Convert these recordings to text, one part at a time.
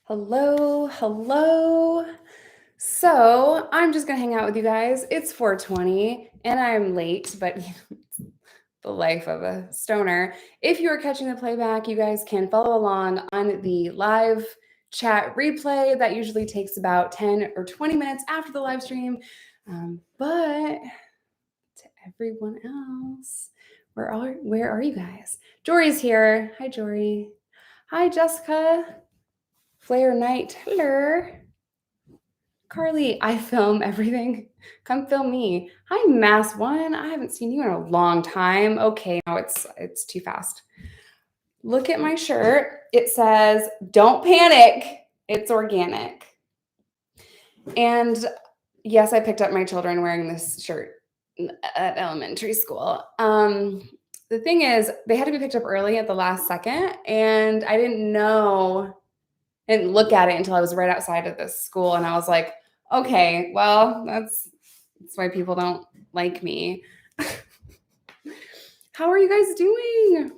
Hello, hello. So I'm just gonna hang out with you guys. It's 4:20 and I'm late, but it's the life of a stoner. If you are catching the playback, you guys can follow along on the live chat replay. That usually takes about 10 or 20 minutes after the live stream. But to everyone else, where are you guys? Jory's here. Hi, Jory. Hi, Jessica. Flair Knight. Hello. Carly, I film everything. Come film me. Hi, Mass One. I haven't seen you in a long time. Okay, no, it's too fast. Look at my shirt. It says, "Don't panic. It's organic." And yes, I picked up my children wearing this shirt at elementary school. The thing is, they had to be picked up early at the last second, and I didn't look at it until I was right outside of this school, and I was like, okay, well, that's why people don't like me. How are you guys doing?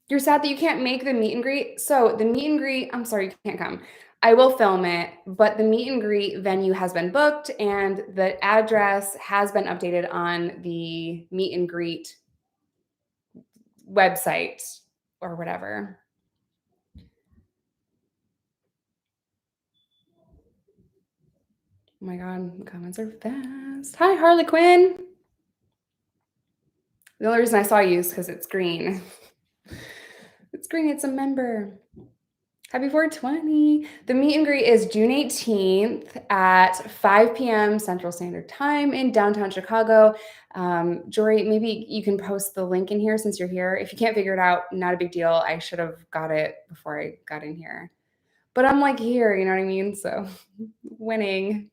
You're sad that you can't make the meet and greet? So the meet and greet, I'm sorry, you can't come. I will film it, but the meet and greet venue has been booked and the address has been updated on the meet and greet website or whatever. Oh my God, comments are fast. Hi, Harley Quinn. The only reason I saw you is because it's green. It's green, it's a member. Happy 420. The meet and greet is June 18th at 5 p.m. Central Standard Time in downtown Chicago. Jory, maybe you can post the link in here since you're here. If you can't figure it out, not a big deal. I should have got it before I got in here. But I'm like here, you know what I mean? So winning.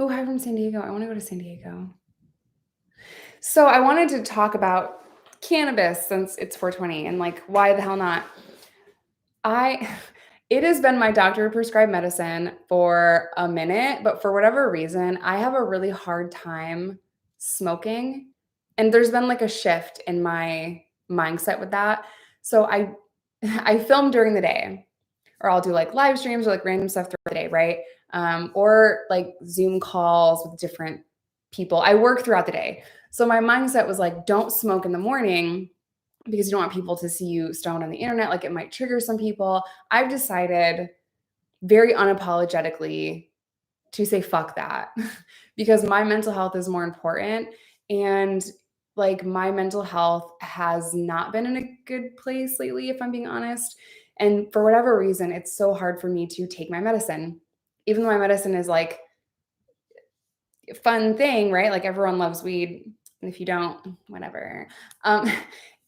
Oh, hi from San Diego. I want to go to San Diego. So I wanted to talk about cannabis since it's 420 and like, why the hell not? It has been my doctor prescribed medicine for a minute, but for whatever reason, I have a really hard time smoking. And there's been like a shift in my mindset with that. So I film during the day, or I'll do like live streams or like random stuff throughout the day, right? Or like Zoom calls with different people. I work throughout the day. So my mindset was like, don't smoke in the morning because you don't want people to see you stoned on the internet. Like it might trigger some people. I've decided very unapologetically to say fuck that because my mental health is more important. And like my mental health has not been in a good place lately, if I'm being honest. And for whatever reason, it's so hard for me to take my medicine, even though my medicine is like a fun thing, right? Like everyone loves weed. And if you don't, whatever.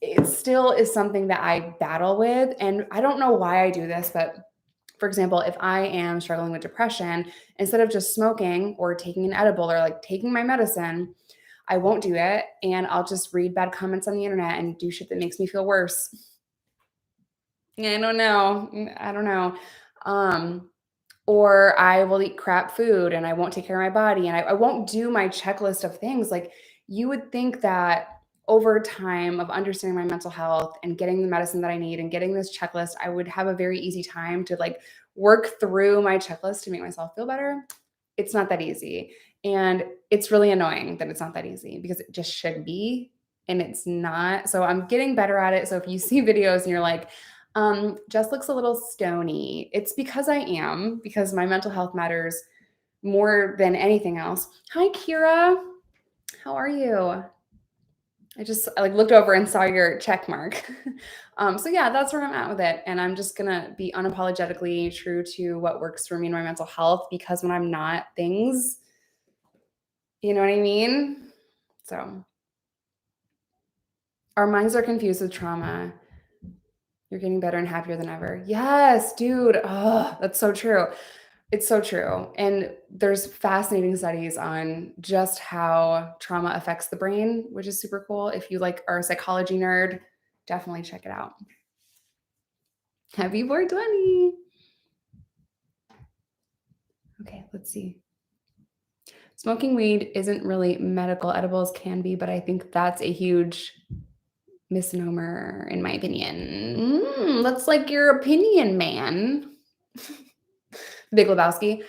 It still is something that I battle with. And I don't know why I do this, but for example, if I am struggling with depression, instead of just smoking or taking an edible or like taking my medicine, I won't do it. And I'll just read bad comments on the internet and do shit that makes me feel worse. I don't know. I don't know. Or I will eat crap food and I won't take care of my body and I won't do my checklist of things. Like you would think that over time of understanding my mental health and getting the medicine that I need and getting this checklist, I would have a very easy time to like work through my checklist to make myself feel better. It's not that easy. And it's really annoying that it's not that easy because it just should be and it's not. So I'm getting better at it. So if you see videos and you're like, Jess looks a little stony. It's because I am, because my mental health matters more than anything else. Hi, Kira. How are you? I like looked over and saw your check mark. So yeah, that's where I'm at with it. And I'm just gonna be unapologetically true to what works for me and my mental health because when I'm not, things, you know what I mean? So our minds are confused with trauma. You're getting better and happier than ever. Yes, dude. Oh, that's so true. It's so true. And there's fascinating studies on just how trauma affects the brain, which is super cool. If you like are a psychology nerd, definitely check it out. Happy 420. Okay, let's see. Smoking weed isn't really medical. Edibles can be, but I think that's a huge misnomer, in my opinion. That's like your opinion, man. Big Lebowski.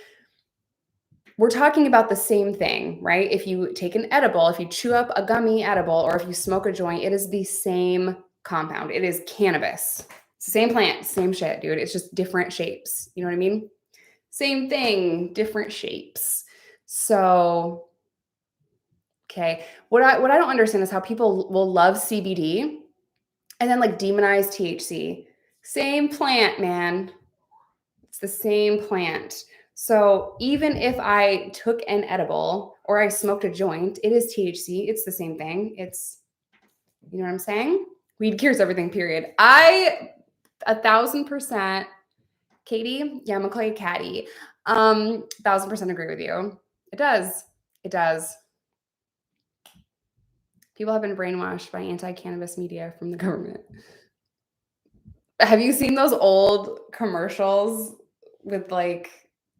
We're talking about the same thing, right? If you take an edible, if you chew up a gummy edible, or if you smoke a joint, it is the same compound. It is cannabis. It's the same plant, same shit, dude. It's just different shapes. You know what I mean? Same thing, different shapes. So, okay. What I don't understand is how people will love CBD and then like demonize THC. Same plant, man. It's the same plant. So even if I took an edible or I smoked a joint, it is THC. It's the same thing. It's, you know what I'm saying? Weed cures everything, period. 1,000%, Katie, yeah, I'm gonna call you Caddy. 1,000% agree with you. It does. It does. People have been brainwashed by anti-cannabis media from the government. Have you seen those old commercials with like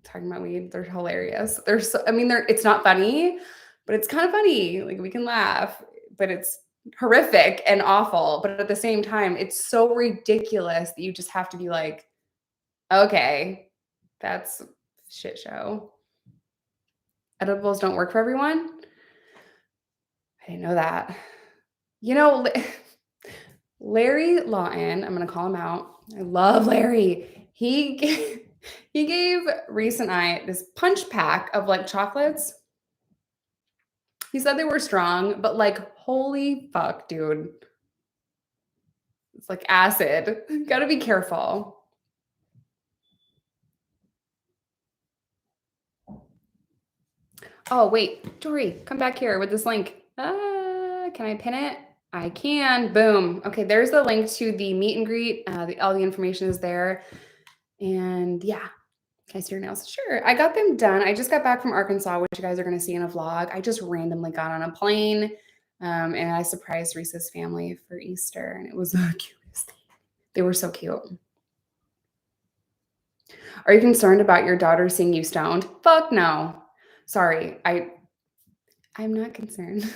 talking about weed? They're hilarious. It's not funny, but it's kind of funny. Like we can laugh, but it's horrific and awful. But at the same time, it's so ridiculous that you just have to be like, okay, that's a shit show. Edibles don't work for everyone. I didn't know that. You know, Larry Lawton, I'm going to call him out. I love Larry. He gave Reese and I this punch pack of like chocolates. He said they were strong, but like, holy fuck, dude. It's like acid. Gotta be careful. Oh, wait, Dory, come back here with this link. Can I pin it? I can. Boom. Okay, there's the link to the meet and greet. All the information is there. And yeah, can I see your nails? Sure. I got them done. I just got back from Arkansas, which you guys are going to see in a vlog. I just randomly got on a plane and I surprised Reese's family for Easter. And it was the cutest thing. They were so cute. Are you concerned about your daughter seeing you stoned? Fuck no. Sorry. I'm not concerned.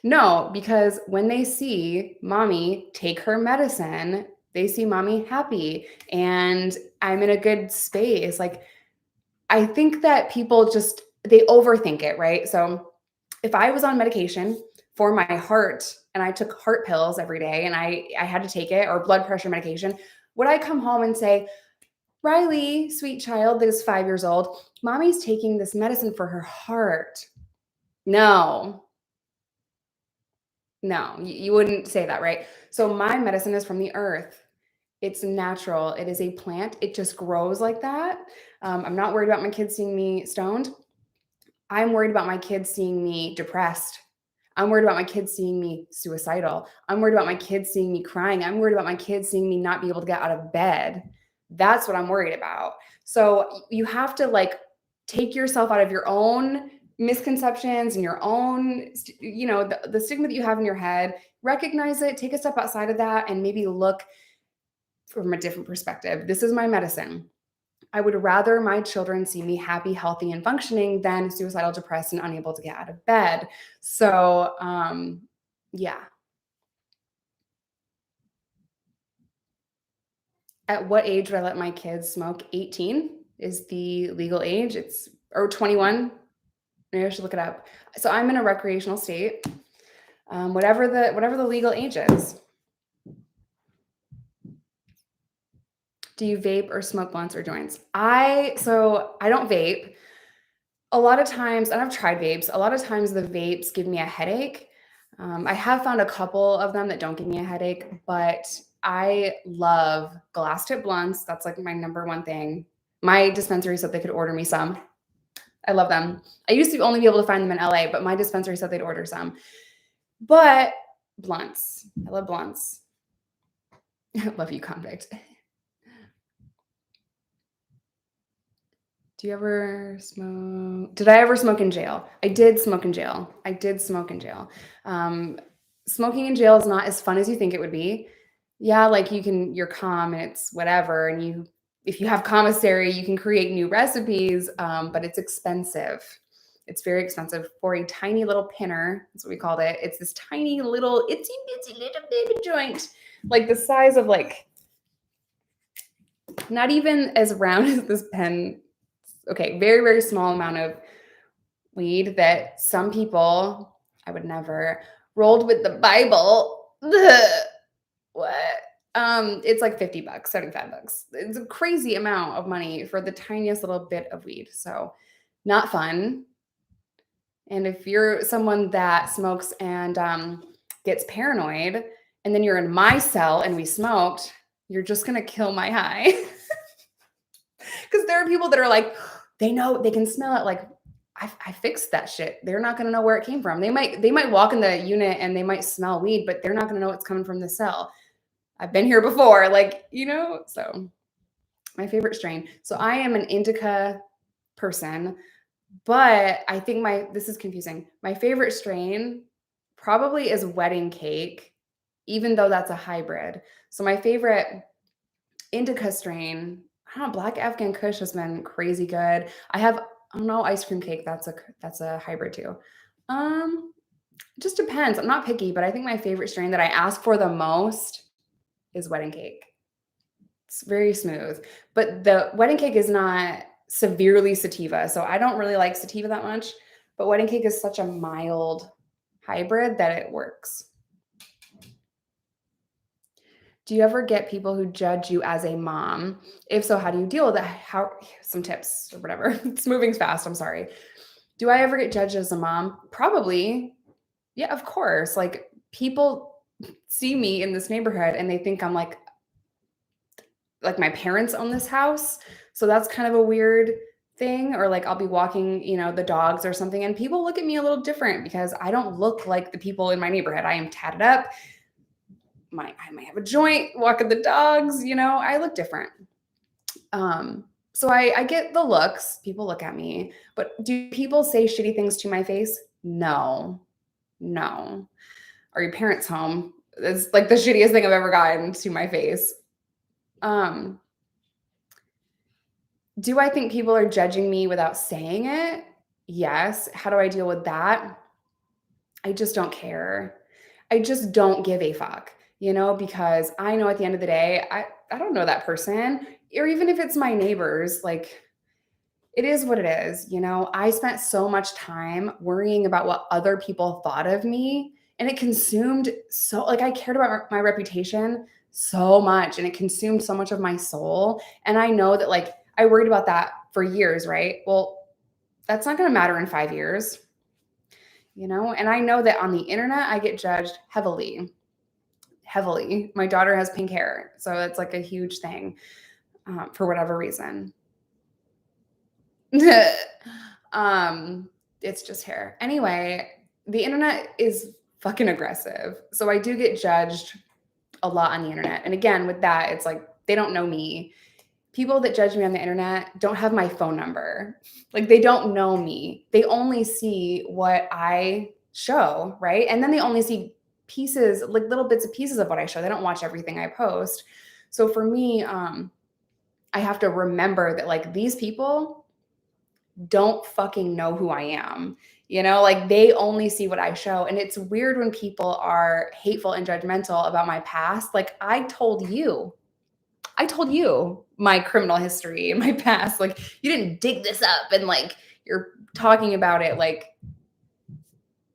No, because when they see mommy take her medicine, they see mommy happy and I'm in a good space. Like, I think that people they overthink it, right? So if I was on medication for my heart and I took heart pills every day and I had to take it, or blood pressure medication, would I come home and say, Riley, sweet child that is 5 years old, mommy's taking this medicine for her heart? No, you wouldn't say that, right? So my medicine is from the earth. It's natural. It is a plant. It just grows like that. I'm not worried about my kids seeing me stoned. I'm worried about my kids seeing me depressed. I'm worried about my kids seeing me suicidal. I'm worried about my kids seeing me crying. I'm worried about my kids seeing me not be able to get out of bed. That's what I'm worried about. So you have to like take yourself out of your own misconceptions and your own, the stigma that you have in your head, recognize it, take a step outside of that, and maybe look from a different perspective. This is my medicine. I would rather my children see me happy, healthy, and functioning than suicidal, depressed, and unable to get out of bed. So, yeah. At what age would I let my kids smoke? 18 is the legal age. Or 21. Maybe I should look it up. So I'm in a recreational state. Whatever the legal age is. Do you vape or smoke blunts or joints? So I don't vape. A lot of times, and I've tried vapes, a lot of times the vapes give me a headache. I have found a couple of them that don't give me a headache, but I love glass tip blunts. That's like my number one thing. My dispensary said they could order me some. I love them. I used to only be able to find them in LA, but my dispensary said they'd order some. But blunts, I love blunts. Love you, convict. Do you ever smoke? Did I ever smoke in jail? I did smoke in jail. Smoking in jail is not as fun as you think it would be. Yeah, like you're calm and it's whatever. And if you have commissary, you can create new recipes, but it's expensive. It's very expensive for a tiny little pinner. That's what we called it. It's this tiny little itsy bitsy little baby joint, like the size of like, not even as round as this pen. Okay, very, very small amount of weed that some people, I would never, rolled with the Bible. What? It's like $50, $75. It's a crazy amount of money for the tiniest little bit of weed. So not fun. And if you're someone that smokes and gets paranoid, and then you're in my cell and we smoked, you're just gonna kill my high. Because there are people that are like, they know, they can smell it. Like, I fixed that shit. They're not gonna know where it came from. They might walk in the unit and they might smell weed, but they're not gonna know it's coming from the cell. I've been here before, like, so my favorite strain. So I am an indica person, but I think this is confusing. My favorite strain probably is wedding cake, even though that's a hybrid. So my favorite indica strain, I don't know, Black Afghan Kush has been crazy good. I don't know, ice cream cake. That's a hybrid too. It just depends. I'm not picky, but I think my favorite strain that I ask for the most is wedding cake. It's very smooth, but the wedding cake is not severely sativa. So I don't really like sativa that much, but wedding cake is such a mild hybrid that it works. Do you ever get people who judge you as a mom? If so, how do you deal with it? Some tips or whatever. It's moving fast. I'm sorry. Do I ever get judged as a mom? Probably. Yeah, of course. Like, people see me in this neighborhood and they think I'm like my parents own this house. So that's kind of a weird thing. Or like I'll be walking, the dogs or something, and people look at me a little different because I don't look like the people in my neighborhood. I am tatted up. I might have a joint, walking the dogs, I look different. So I get the looks. People look at me, but do people say shitty things to my face? No. Are your parents home? It's like the shittiest thing I've ever gotten to my face. Do I think people are judging me without saying it? Yes. How do I deal with that? I just don't care. I just don't give a fuck, because I know at the end of the day, I don't know that person, or even if it's my neighbors, like, it is what it is. I spent so much time worrying about what other people thought of me, and it consumed I cared about my reputation so much, and it consumed so much of my soul. And I know that, like, I worried about that for years, right? Well, that's not going to matter in 5 years, and I know that on the internet, I get judged heavily. Heavily. My daughter has pink hair, so it's like a huge thing for whatever reason. It's just hair. Anyway, the internet is fucking aggressive. So I do get judged a lot on the internet. And again, with that, it's like they don't know me. People that judge me on the internet don't have my phone number. Like, they don't know me. They only see what I show, right? And then they only see pieces, like little bits of pieces of what I show. They don't watch everything I post. So for me, I have to remember that, like, these people don't fucking know who I am. Like, they only see what I show. And it's weird when people are hateful and judgmental about my past. Like, I told you my criminal history and my past. Like, you didn't dig this up and like you're talking about it like,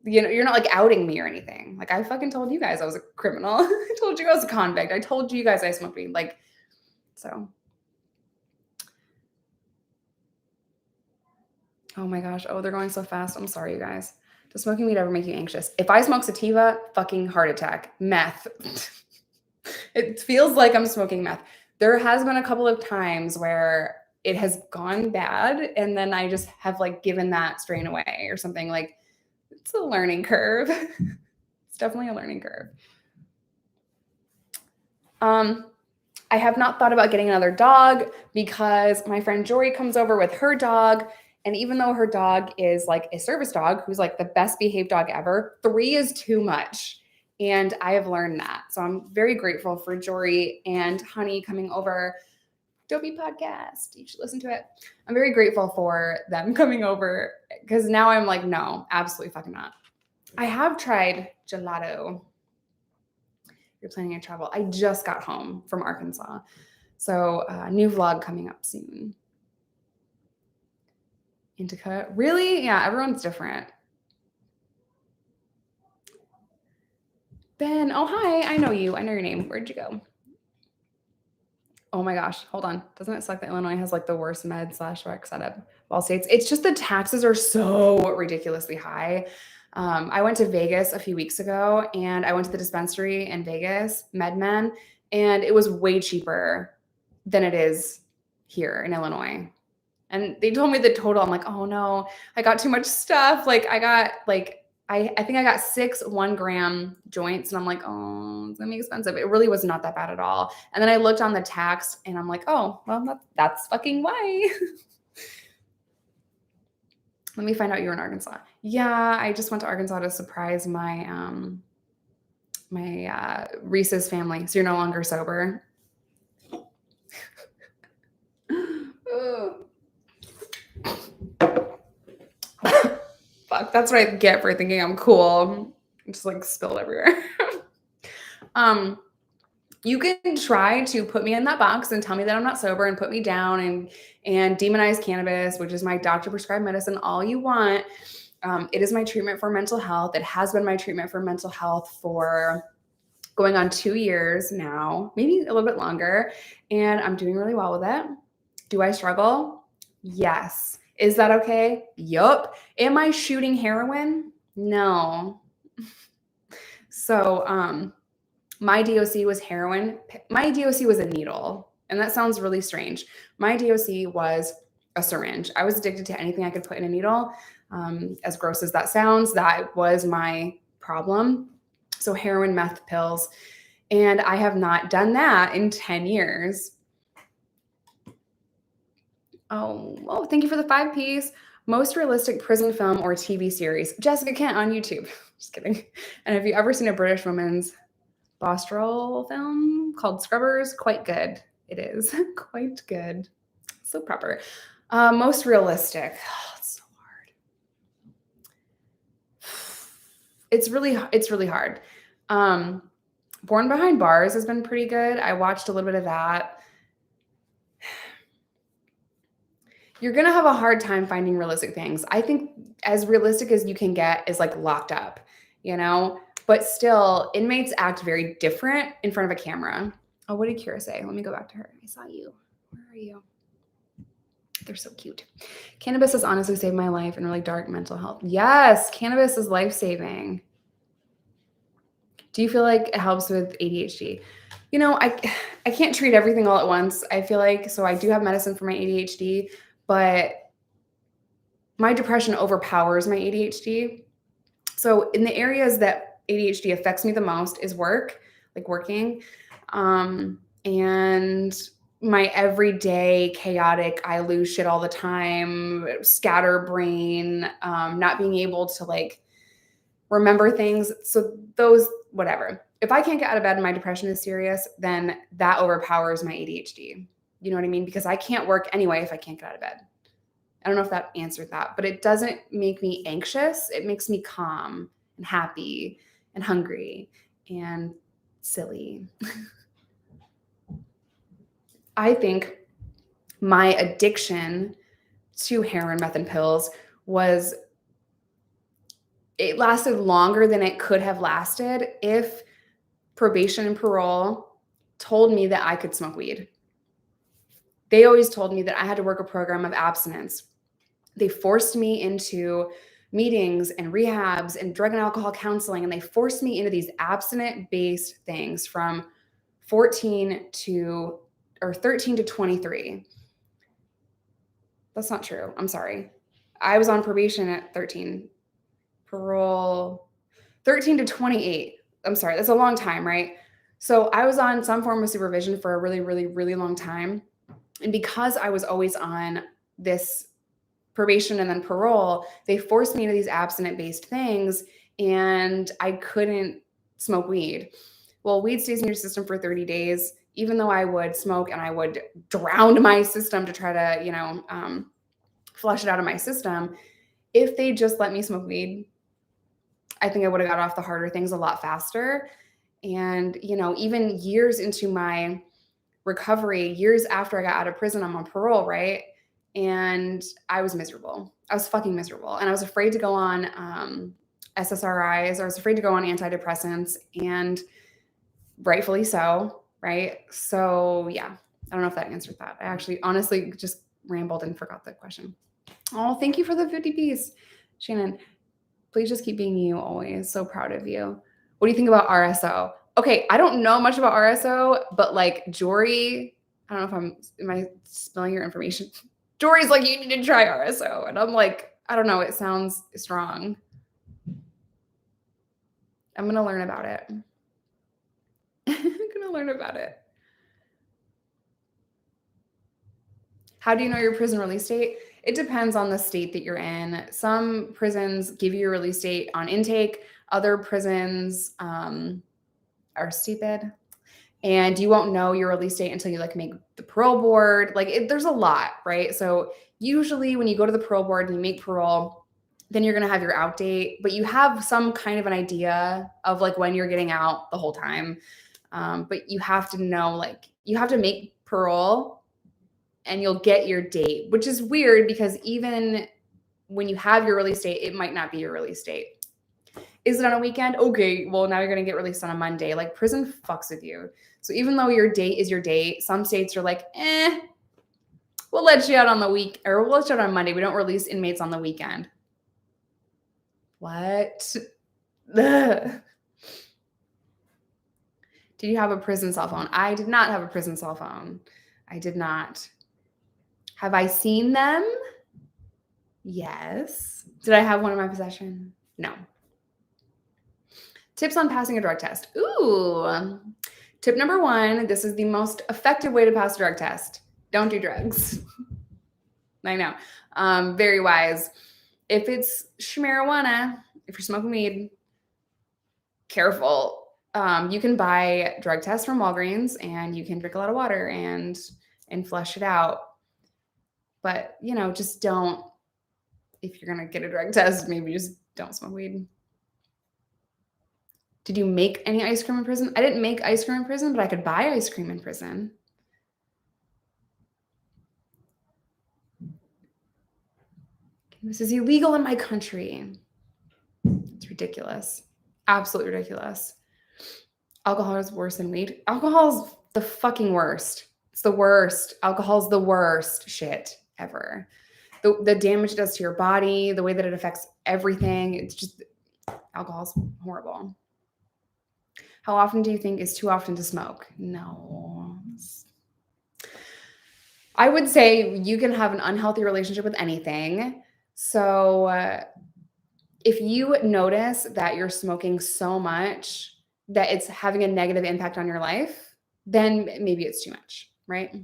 you're not like outing me or anything. Like, I fucking told you guys I was a criminal. I told you I was a convict. I told you guys I smoked weed. Like, so. Oh my gosh. Oh, they're going so fast. I'm sorry, you guys. Does smoking weed ever make you anxious? If I smoke sativa, fucking heart attack. Meth. It feels like I'm smoking meth. There has been a couple of times where it has gone bad, and then I just have like given that strain away or something. Like, it's a learning curve. It's definitely a learning curve. I have not thought about getting another dog because my friend Jory comes over with her dog. And even though her dog is like a service dog, who's like the best behaved dog ever, 3 is too much. And I have learned that. So I'm very grateful for Jory and Honey coming over. Dopey podcast. You should listen to it. I'm very grateful for them coming over because now I'm like, no, absolutely fucking not. I have tried gelato. You're planning a travel. I just got home from Arkansas. So new vlog coming up soon. Indica. Really? Yeah, everyone's different. Ben, oh, hi. I know you. I know your name. Where'd you go? Oh my gosh. Hold on. Doesn't it suck that Illinois has like the worst med/rec setup of all states? It's just the taxes are so ridiculously high. I went to Vegas a few weeks ago and I went to the dispensary in Vegas, MedMen, and it was way cheaper than it is here in Illinois. And they told me the total. I'm like, oh no, I got too much stuff. Like I think I got 6 1-gram joints and I'm like, oh, it's gonna be expensive. It really was not that bad at all. And then I looked on the tax and I'm like, oh, well, that's fucking why. Let me find out you're in Arkansas. Yeah, I just went to Arkansas to surprise my Reese's family. So you're no longer sober. Fuck, that's what I get for thinking I'm cool. Just like spilled everywhere. You can try to put me in that box and tell me that I'm not sober and put me down and demonize cannabis, which is my doctor prescribed medicine, all you want. It is my treatment for mental health. It has been my treatment for mental health for going on 2 years now, maybe a little bit longer. And I'm doing really well with it. Do I struggle? Yes. Is that okay? Yup. Am I shooting heroin? No. So, my DOC was heroin. My DOC was a needle. And that sounds really strange. My DOC was a syringe. I was addicted to anything I could put in a needle. As gross as that sounds, that was my problem. So heroin, meth, pills. And I have not done that in 10 years. Oh, thank you for the 5-piece. Most realistic prison film or TV series. Jessica Kent on YouTube. Just kidding. And have you ever seen a British woman's Bostrel film called Scrubbers? Quite good. It is quite good. So proper. Most realistic. Oh, it's so hard. It's really hard. Born Behind Bars has been pretty good. I watched a little bit of that. You're going to have a hard time finding realistic things. I think as realistic as you can get is like Locked Up, you know? But still, inmates act very different in front of a camera. Oh, what did Kira say? Let me go back to her. I saw you. Where are you? They're so cute. Cannabis has honestly saved my life in really dark mental health. Yes, cannabis is life-saving. Do you feel like it helps with ADHD? You know, I can't treat everything all at once. I feel like, so I do have medicine for my ADHD, but my depression overpowers my ADHD. So in the areas that ADHD affects me the most is work, like working, and my everyday chaotic, I lose shit all the time, scatterbrain, not being able to like remember things. So those, whatever. If I can't get out of bed and my depression is serious, then that overpowers my ADHD. You know what I mean? Because I can't work anyway if I can't get out of bed. I don't know if that answered that, but it doesn't make me anxious. It makes me calm and happy and hungry and silly. I think my addiction to heroin, meth, and pills it lasted longer than it could have lasted if probation and parole told me that I could smoke weed. They always told me that I had to work a program of abstinence. They forced me into meetings and rehabs and drug and alcohol counseling, and they forced me into these abstinent-based things from 13 to 23. That's not true. I'm sorry. I was on probation at 13. Parole, 13 to 28. I'm sorry. That's a long time, right? So I was on some form of supervision for a really, really, really long time. And because I was always on this probation and then parole, they forced me into these abstinent-based things, and I couldn't smoke weed. Well, weed stays in your system for 30 days. even though I would smoke and I would drown my system to try to, flush it out of my system, if they just let me smoke weed, I think I would have got off the harder things a lot faster. And, even years into my recovery, years after I got out of prison, I'm on parole, right? And I was miserable. I was fucking miserable. And I was afraid to go on SSRIs. I was afraid to go on antidepressants, and rightfully so, right? So, yeah, I don't know if that answered that. I actually honestly just rambled and forgot the question. Oh, thank you for the 50 piece, Shannon. Please just keep being you always. So proud of you. What do you think about RSO? Okay, I don't know much about RSO, but like Jory, I don't know if am I spilling your information? Jory's like, you need to try RSO. And I'm like, I don't know, it sounds strong. I'm going to learn about it. I'm going to learn about it. How do you know your prison release date? It depends on the state that you're in. Some prisons give you your release date on intake. Other prisons are stupid, and you won't know your release date until you like make the parole board. There's a lot, right? So usually when you go to the parole board and you make parole, then you're going to have your out date, but you have some kind of an idea of like when you're getting out the whole time. But you have to know, like, you have to make parole and you'll get your date, which is weird because even when you have your release date, it might not be your release date. Is it on a weekend? Okay, well, now you're going to get released on a Monday. Like, prison fucks with you. So even though your date is your date, some states are like, we'll let you out on the week, or we'll let you out on Monday. We don't release inmates on the weekend. What? Ugh. Did you have a prison cell phone? I did not have a prison cell phone. I did not. Have I seen them? Yes. Did I have one in my possession? No. Tips on passing a drug test. Ooh. Tip number 1, this is the most effective way to pass a drug test. Don't do drugs. I know. Very wise. If it's marijuana, if you're smoking weed, careful. You can buy drug tests from Walgreens and you can drink a lot of water and flush it out. But, just don't, if you're going to get a drug test, maybe just don't smoke weed. Did you make any ice cream in prison? I didn't make ice cream in prison, but I could buy ice cream in prison. This is illegal in my country. It's ridiculous. Absolutely ridiculous. Alcohol is worse than weed. Alcohol is the fucking worst. It's the worst. Alcohol is the worst shit ever. The damage it does to your body, the way that it affects everything. It's just, alcohol's horrible. How often do you think is too often to smoke? No. I would say you can have an unhealthy relationship with anything. So if you notice that you're smoking so much that it's having a negative impact on your life, then maybe it's too much, right?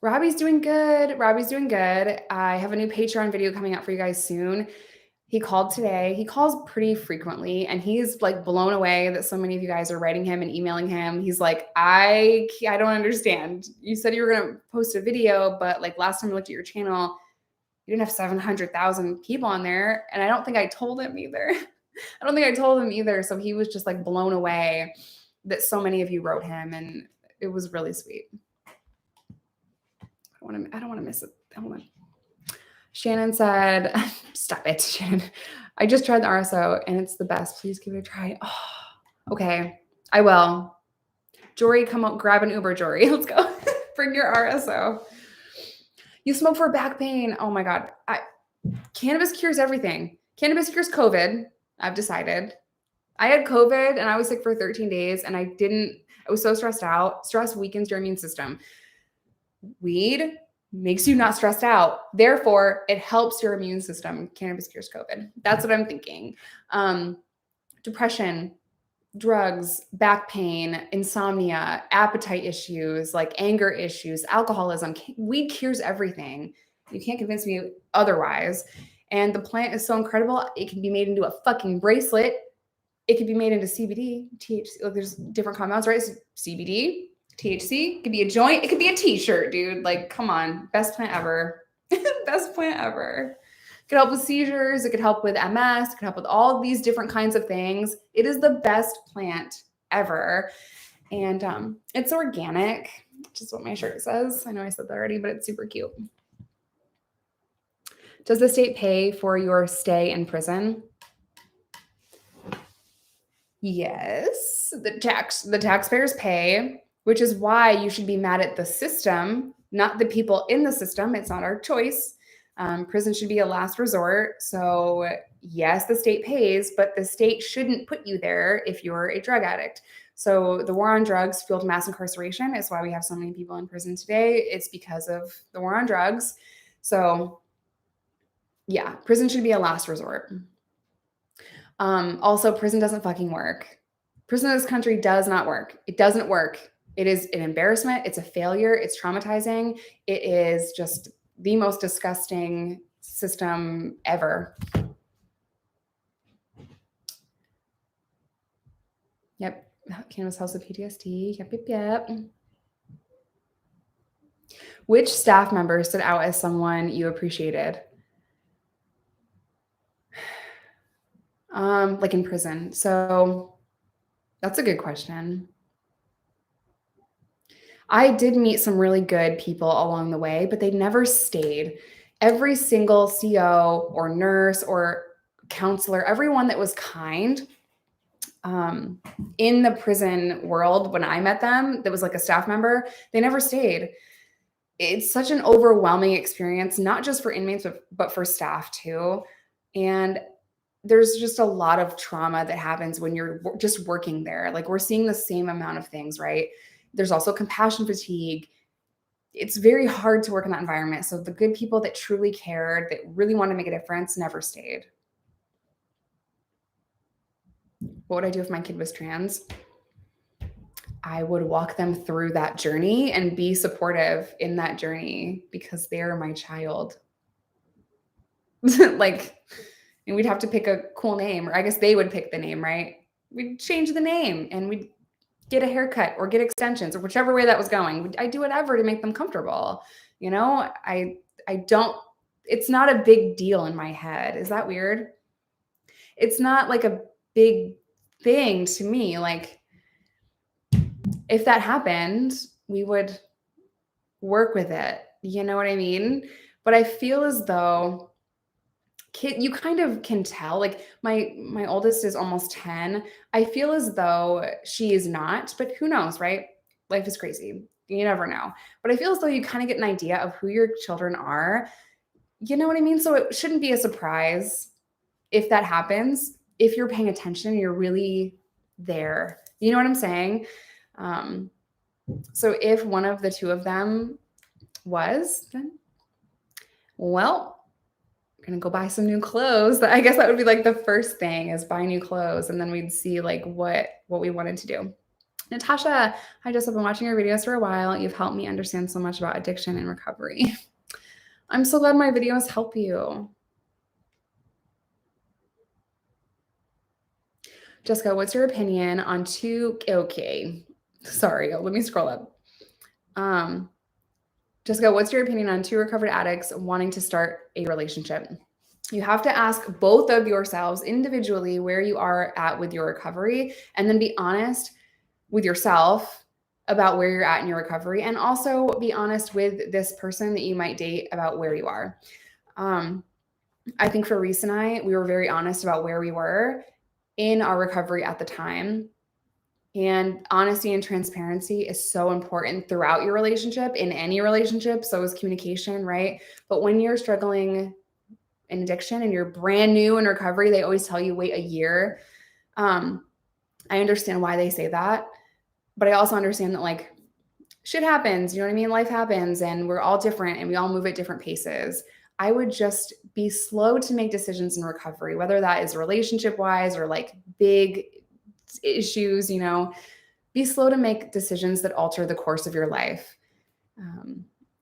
Robbie's doing good. I have a new Patreon video coming out for you guys soon. He called today. He calls pretty frequently, and he's like blown away that so many of you guys are writing him and emailing him. He's like, I don't understand. You said you were going to post a video, but like last time I looked at your channel, you didn't have 700,000 people on there. And I don't think I told him either. So he was just like blown away that so many of you wrote him, and it was really sweet. I don't want to miss it. Hold on. Shannon said, stop it, Shannon. I just tried the RSO and it's the best. Please give it a try. Oh, okay. I will. Jory, come out, grab an Uber, Jory. Let's go. Bring your RSO. You smoke for back pain. Oh my God. Cannabis cures everything. Cannabis cures COVID. I've decided. I had COVID and I was sick for 13 days and I was so stressed out. Stress weakens your immune system. Weed makes you not stressed out. Therefore, it helps your immune system. Cannabis cures COVID. That's what I'm thinking. Depression, drugs, back pain, insomnia, appetite issues, like anger issues, alcoholism. Weed cures everything. You can't convince me otherwise. And the plant is so incredible. It can be made into a fucking bracelet. It could be made into CBD, THC. Like there's different compounds, right? So CBD, THC, it could be a joint. It could be a t-shirt, dude. Like, come on. Best plant ever. Best plant ever. It could help with seizures. It could help with MS. It could help with all of these different kinds of things. It is the best plant ever. And it's organic, which is what my shirt says. I know I said that already, but it's super cute. Does the state pay for your stay in prison? Yes, the taxpayers pay, which is why you should be mad at the system, not the people in the system. It's not our choice. Prison should be a last resort. So yes, the state pays, but the state shouldn't put you there if you're a drug addict. So the war on drugs fueled mass incarceration. It's why we have so many people in prison today. It's because of the war on drugs. So yeah, prison should be a last resort. Also, prison doesn't fucking work. Prison in this country does not work. It doesn't work. It is an embarrassment. It's a failure. It's traumatizing. It is just the most disgusting system ever. Yep. Cannabis helps with PTSD. Yep. Which staff member stood out as someone you appreciated? Like in prison. So that's a good question. I did meet some really good people along the way, but they never stayed. Every single CO or nurse or counselor, everyone that was kind in the prison world, when I met them, that was like a staff member, they never stayed. It's such an overwhelming experience, not just for inmates, but for staff too. And there's just a lot of trauma that happens when you're just working there. Like we're seeing the same amount of things, right? There's also compassion fatigue. It's very hard to work in that environment. So the good people that truly cared, that really want to make a difference, never stayed. What would I do if my kid was trans? I would walk them through that journey and be supportive in that journey because they're my child. Like, and we'd have to pick a cool name, or I guess they would pick the name, right? We'd change the name and we'd get a haircut or get extensions or whichever way that was going. I'd do whatever to make them comfortable. You know, I don't, it's not a big deal in my head. Is that weird? It's not like a big thing to me. Like if that happened, we would work with it. You know what I mean? But I feel as though you kind of can tell, like my oldest is almost 10. I feel as though she is not, but who knows, right? Life is crazy. You never know. But I feel as though you kind of get an idea of who your children are. You know what I mean? So it shouldn't be a surprise if that happens, if you're paying attention, you're really there. You know what I'm saying? So if one of the two of them was, then, well, gonna go buy some new clothes. I guess that would be like the first thing is buy new clothes, and then we'd see like what we wanted to do. Natasha, I just have been watching your videos for a while. You've helped me understand so much about addiction and recovery. I'm so glad my videos help you. Jessica, what's your opinion on okay. Sorry, let me scroll up. Jessica, what's your opinion on two recovered addicts wanting to start a relationship? You have to ask both of yourselves individually where you are at with your recovery, and then be honest with yourself about where you're at in your recovery, and also be honest with this person that you might date about where you are. I think for Reese and I, we were very honest about where we were in our recovery at the time. And honesty and transparency is so important throughout your relationship, in any relationship. So is communication, right? But when you're struggling in addiction and you're brand new in recovery, they always tell you wait a year. I understand why they say that, but I also understand that like shit happens, you know what I mean? Life happens and we're all different and we all move at different paces. I would just be slow to make decisions in recovery, whether that is relationship wise or like big issues, you know, be slow to make decisions that alter the course of your life.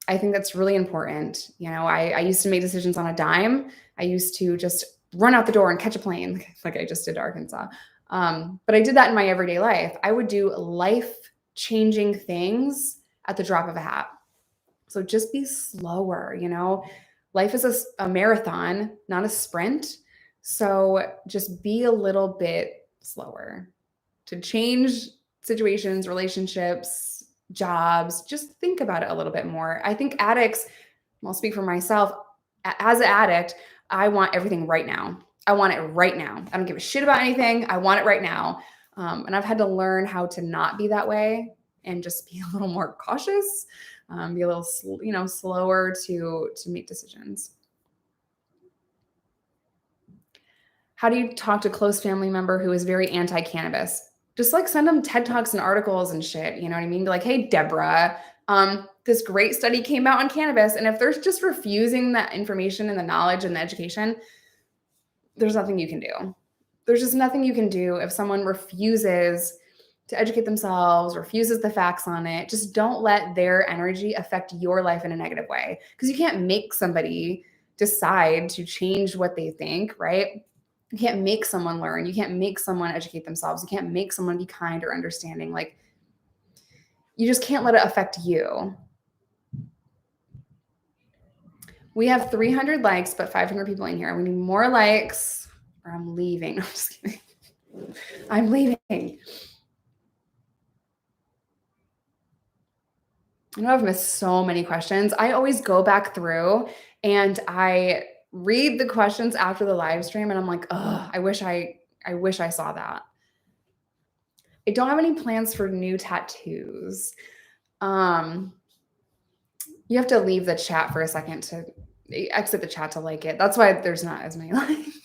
I think that's really important. I used to make decisions on a dime. I used to just run out the door and catch a plane, like I just did to Arkansas. But I did that in my everyday life. I would do life changing things at the drop of a hat. So just be slower. Life is a marathon, not a sprint. So just be a little bit slower to change situations, relationships, jobs. Just think about it a little bit more. I think addicts, I'll speak for myself, as an addict, I want everything right now. I want it right now. I don't give a shit about anything. I want it right now. And I've had to learn how to not be that way and just be a little more cautious, be a little, slower to make decisions. How do you talk to a close family member who is very anti-cannabis? Just like send them TED Talks and articles and shit. You know what I mean? Be like, hey, Deborah, this great study came out on cannabis. And if they're just refusing that information and the knowledge and the education, there's nothing you can do. There's just nothing you can do if someone refuses to educate themselves, refuses the facts on it. Just don't let their energy affect your life in a negative way, because you can't make somebody decide to change what they think, right? You can't make someone learn. You can't make someone educate themselves. You can't make someone be kind or understanding. Like, you just can't let it affect you. We have 300 likes, but 500 people in here. We need more likes or I'm leaving. I'm just kidding. I'm leaving. I know I've missed so many questions. I always go back through and I read the questions after the live stream and I'm like, oh, I wish I saw that. I don't have any plans for new tattoos. You have to leave the chat for a second to exit the chat to like it. That's why there's not as many likes.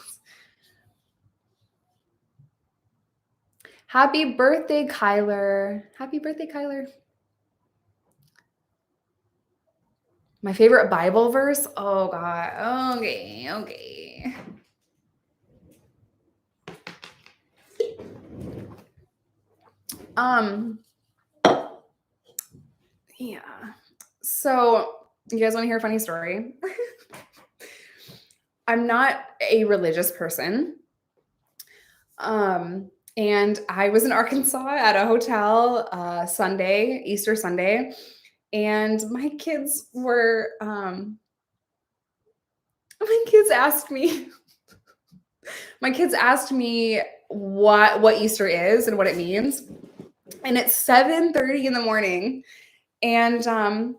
Happy birthday, Kyler. Happy birthday, Kyler. My favorite Bible verse? Oh, God. Okay. Yeah. So, you guys want to hear a funny story? I'm not a religious person. And I was in Arkansas at a hotel Easter Sunday, and my kids were my kids asked me what Easter is and what it means. And it's 7:30 in the morning. And I'm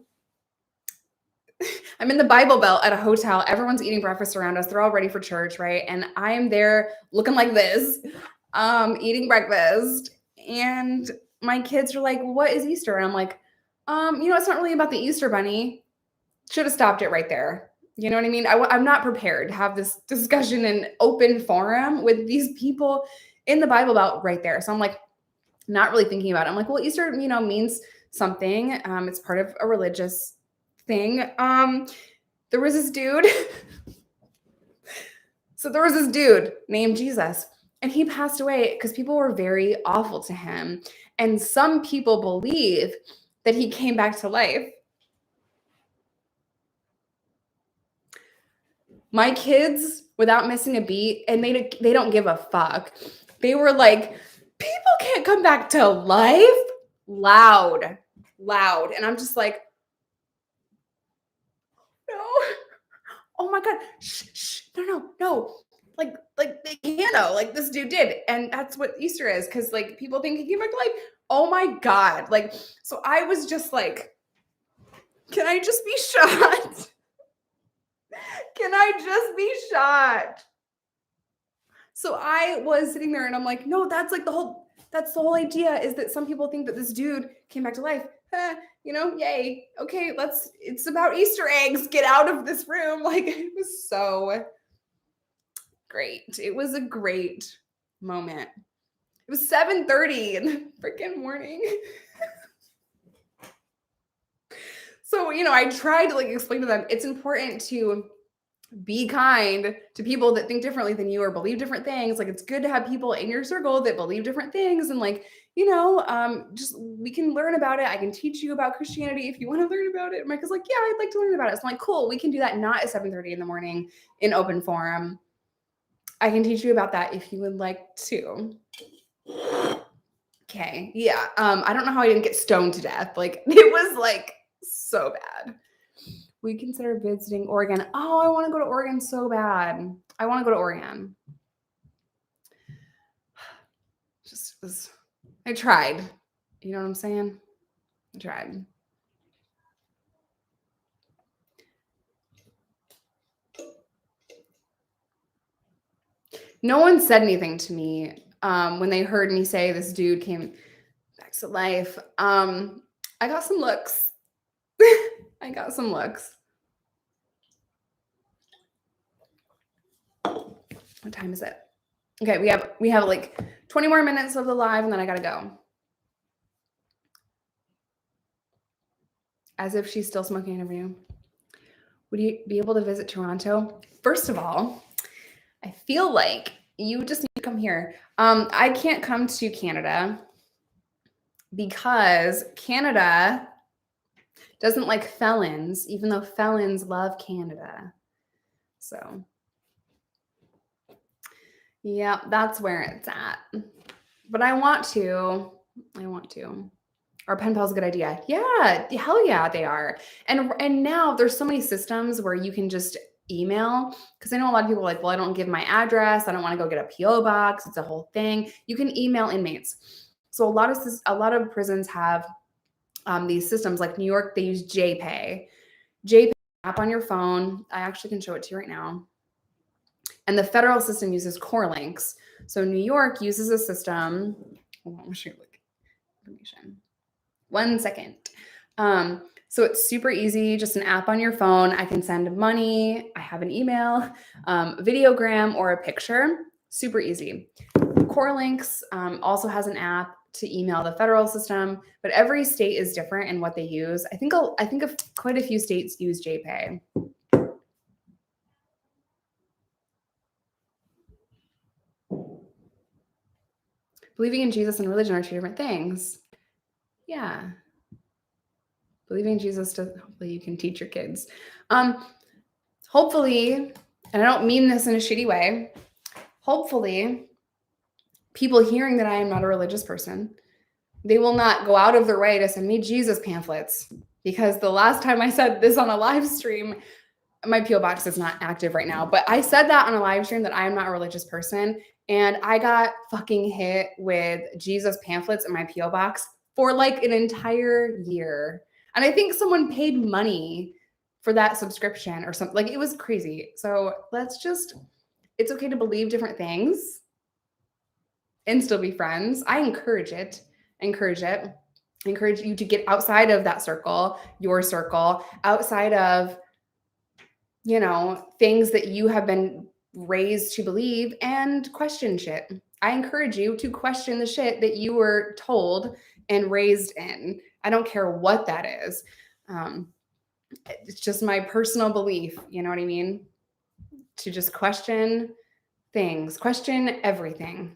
in the Bible Belt at a hotel. Everyone's eating breakfast around us. They're all ready for church, right? And I am there looking like this, eating breakfast. And my kids are like, what is Easter? And I'm like, it's not really about the Easter bunny. Should have stopped it right there. You know what I mean? I'm not prepared to have this discussion in open forum with these people in the Bible Belt right there. So I'm like, not really thinking about it. I'm like, well, Easter, means something. It's part of a religious thing. There was this dude. So there was this dude named Jesus, and he passed away because people were very awful to him. And some people believe that he came back to life. My kids, without missing a beat, and they don't give a fuck. They were like, people can't come back to life. Loud. And I'm just like, no. Oh my God. Shh. No. Like they can't know. Like this dude did. And that's what Easter is. Cause like people think he came back to life. Oh my God. Like, so I was just like, can I just be shot? Can I just be shot? So I was sitting there and I'm like, no, that's the whole idea, is that some people think that this dude came back to life. Yay. Okay, it's about Easter eggs. Get out of this room. Like, it was so great. It was a great moment. It was 7:30 in the freaking morning. So, I tried to explain to them, it's important to Be kind to people that think differently than you or believe different things. Like, it's good to have people in your circle that believe different things. And like, just we can learn about it. I can teach you about Christianity if you want to learn about it. Micah's like, yeah, I'd like to learn about it. So I'm like, cool, we can do that not at 7:30 in the morning in open forum. I can teach you about that if you would like to. Okay. Yeah. I don't know how I didn't get stoned to death. Like, it was like so bad. We consider visiting Oregon. Oh, I want to go to Oregon so bad. I want to go to Oregon. I tried. You know what I'm saying? I tried. No one said anything to me when they heard me say this dude came back to life. I got some looks. I got some looks. What time is it? Okay, we have like 20 more minutes of the live and then I gotta go. As if she's still smoking an interview. Would you be able to visit Toronto? First of all, I feel like you just need to come here. I can't come to Canada because Canada doesn't like felons, even though felons love Canada. So, yeah, that's where it's at. But I want to. Our pen pal's a good idea. Yeah, hell yeah, they are. And now there's so many systems where you can just email, because I know a lot of people are like, well, I don't give my address. I don't want to go get a PO box. It's a whole thing. You can email inmates. So a lot of prisons have these systems. Like New York, they use JPay. JPay app on your phone. I actually can show it to you right now. And the federal system uses Core Links. So New York uses a system. Hold on, I'll show you information. 1 second. So it's super easy, just an app on your phone. I can send money. I have an email, videogram, or a picture. Super easy. Core Links also has an app to email the federal system, but every state is different in what they use. I think quite a few states use JPay. Believing in Jesus and religion are two different things. Yeah. Believing in Jesus, hopefully you can teach your kids. Hopefully, and I don't mean this in a shitty way, hopefully people hearing that I am not a religious person, they will not go out of their way to send me Jesus pamphlets, because the last time I said this on a live stream, my PO box is not active right now, but I said that on a live stream that I am not a religious person, and I got fucking hit with Jesus pamphlets in my PO box for like an entire year. And I think someone paid money for that subscription or something. Like, it was crazy. So it's okay to believe different things and still be friends. I encourage it. I encourage you to get outside of that circle, your circle, outside of, things that you have been raised to believe, and question shit. I encourage you to question the shit that you were told and raised in. I don't care what that is. It's just my personal belief. You know what I mean? To just question things, question everything.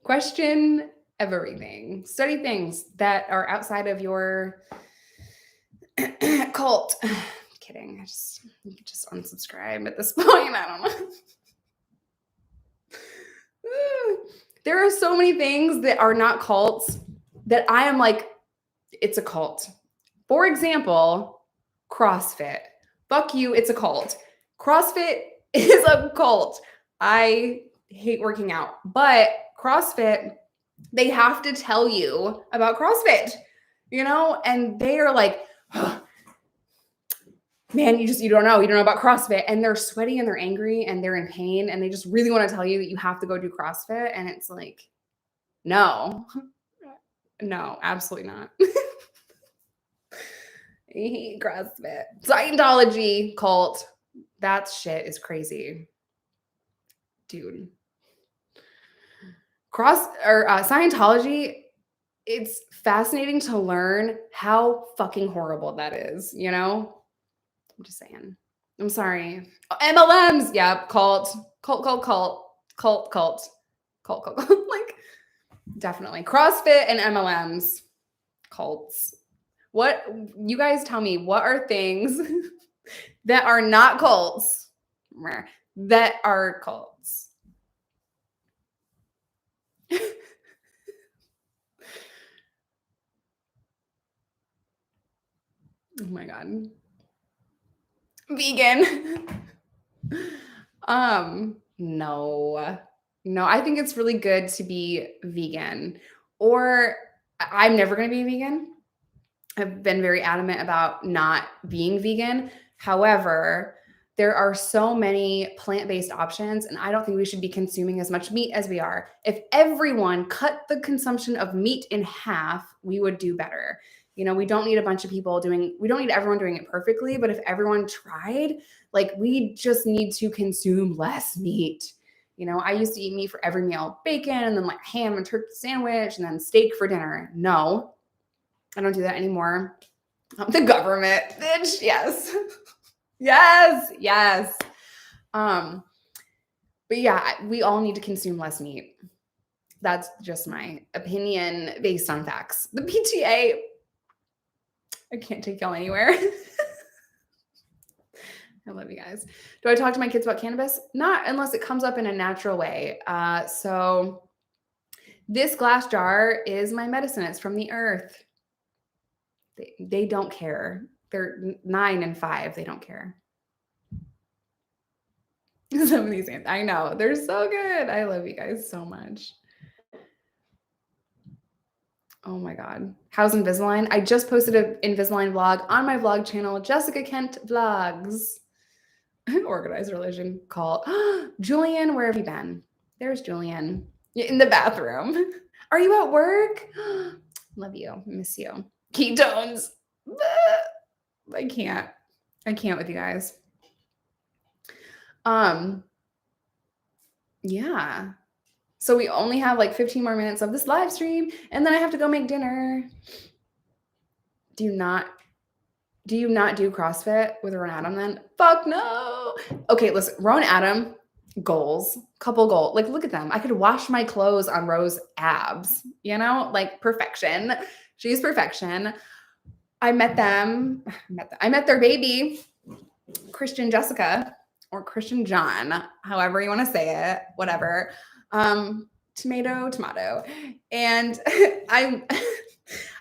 Question everything. Study things that are outside of your cult. Kidding. You could just unsubscribe at this point. I don't know. There are so many things that are not cults that I am like, it's a cult. For example, CrossFit. Fuck you, it's a cult. CrossFit is a cult. I hate working out, but CrossFit, they have to tell you about CrossFit, and they are like, oh, man, you don't know about CrossFit, and they're sweaty and they're angry and they're in pain and they just really want to tell you that you have to go do CrossFit. And it's like, no, absolutely not. I hate CrossFit. Scientology cult. That shit is crazy. Dude. Scientology, it's fascinating to learn how fucking horrible that is, I'm just saying. I'm sorry. Oh, MLMs. Yeah. Cult. Cult, cult, cult. Cult, cult. Cult, cult, cult. Like, definitely. CrossFit and MLMs. Cults. What, you guys tell me, what are things that are not cults that are cults? Oh my God. Vegan. No. No, I think it's really good to be vegan. Or I'm never going to be vegan. I've been very adamant about not being vegan. However, there are so many plant-based options, and I don't think we should be consuming as much meat as we are. If everyone cut the consumption of meat in half, we would do better. You know, we don't need a bunch of people we don't need everyone doing it perfectly, but if everyone tried, like, we just need to consume less meat. You know, I used to eat meat for every meal, bacon and then like ham and turkey sandwich and then steak for dinner. No, I don't do that anymore. The government, bitch. Yes. Yes. Yes. But yeah, we all need to consume less meat. That's just my opinion based on facts. The PTA, I can't take y'all anywhere. I love you guys. Do I talk to my kids about cannabis? Not unless it comes up in a natural way. So this glass jar is my medicine. It's from the earth. They don't care. They're 9 and 5. They don't care. Some of these names, I know. They're so good. I love you guys so much. Oh my God. How's Invisalign? I just posted an Invisalign vlog on my vlog channel, Jessica Kent Vlogs. Organized religion call. Julian, where have you been? There's Julian in the bathroom. Are you at work? Love you. Miss you. Ketones. I can't with you guys. Yeah. So we only have like 15 more minutes of this live stream, and then I have to go make dinner. Do you not do CrossFit with Rowan Adam then? Fuck no. Okay, listen, Rowan Adam, couple goals. Like, look at them. I could wash my clothes on Ro's abs, you know, like perfection. She's perfection. I met their baby, Christian Jessica, or Christian John, however you want to say it, whatever. Tomato. And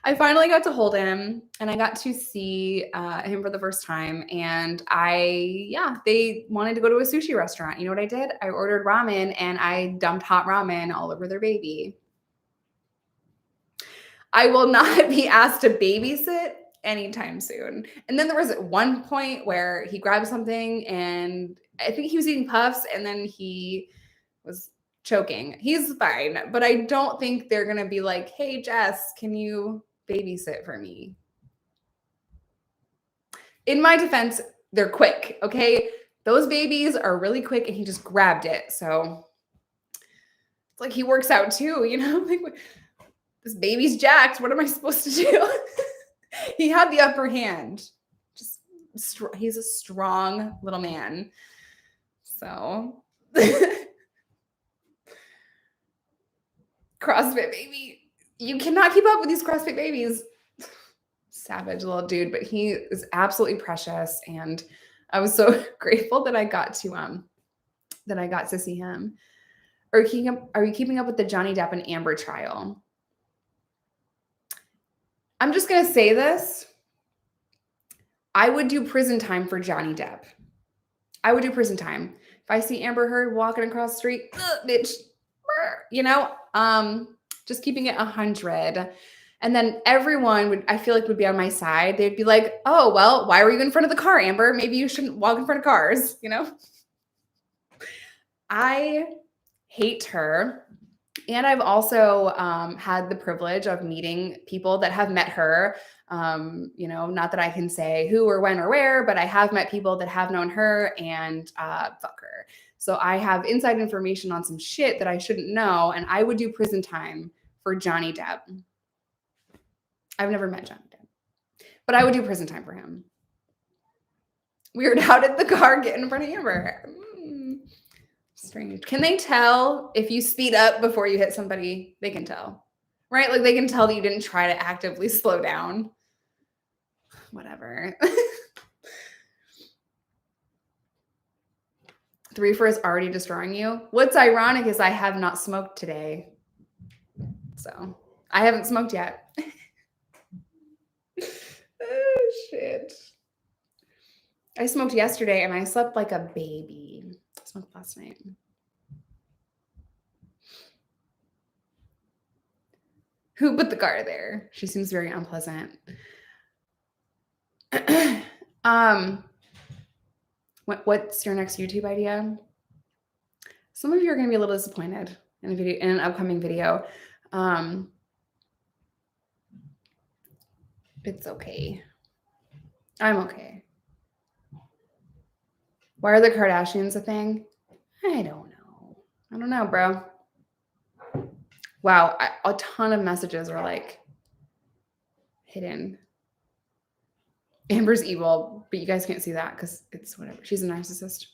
I finally got to hold him, and I got to see him for the first time. And they wanted to go to a sushi restaurant. You know what I did? I ordered ramen, and I dumped hot ramen all over their baby. I will not be asked to babysit anytime soon. And then there was one point where he grabbed something, and I think he was eating puffs, and then he was choking. He's fine, but I don't think they're going to be like, hey, Jess, can you babysit for me? In my defense, they're quick, okay? Those babies are really quick, and he just grabbed it. So it's like he works out too, you know? Like, this baby's jacked. What am I supposed to do? He had the upper hand. He's a strong little man. So CrossFit baby. You cannot keep up with these CrossFit babies. Savage little dude, but he is absolutely precious. And I was so grateful that I got to see him. Are you keeping up with the Johnny Depp and Amber trial? I'm just going to say this. I would do prison time for Johnny Depp. I would do prison time. If I see Amber Heard walking across the street, bitch, you know, just keeping it 100. And then everyone I feel like would be on my side. They'd be like, oh, well, why were you in front of the car, Amber? Maybe you shouldn't walk in front of cars, you know? I hate her. And I've also had the privilege of meeting people that have met her. You know, not that I can say who or when or where, but I have met people that have known her, and fuck her. So I have inside information on some shit that I shouldn't know, and I would do prison time for Johnny Depp. I've never met Johnny Depp, but I would do prison time for him. Weird. How did the car get in front of Amber? Strange. Can they tell if you speed up before you hit somebody? They can tell, right? Like they can tell that you didn't try to actively slow down. Whatever. The reefer is already destroying you. What's ironic is I have not smoked today. So I haven't smoked yet. Oh, shit. I smoked yesterday and I slept like a baby. I smoked last night. Who put the car there? She seems very unpleasant. What's your next YouTube idea? Some of you are going to be a little disappointed in a video, in an upcoming video. It's okay. I'm okay. Why are the Kardashians a thing? I don't know, bro. Wow, a ton of messages are like hidden. Amber's evil, but you guys can't see that because it's whatever. She's a narcissist.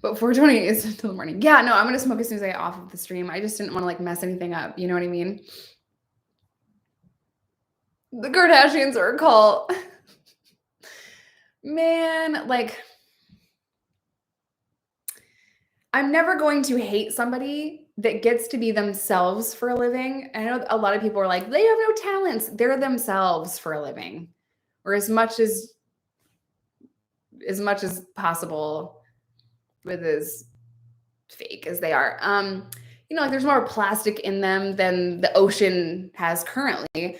But 420 is until the morning. Yeah, no, I'm going to smoke as soon as I get off of the stream. I just didn't want to like mess anything up. You know what I mean? The Kardashians are a cult. Man, like, I'm never going to hate somebody that gets to be themselves for a living. I know a lot of people are like, they have no talents. They're themselves for a living, or as much as possible with as fake as they are. You know, like there's more plastic in them than the ocean has currently.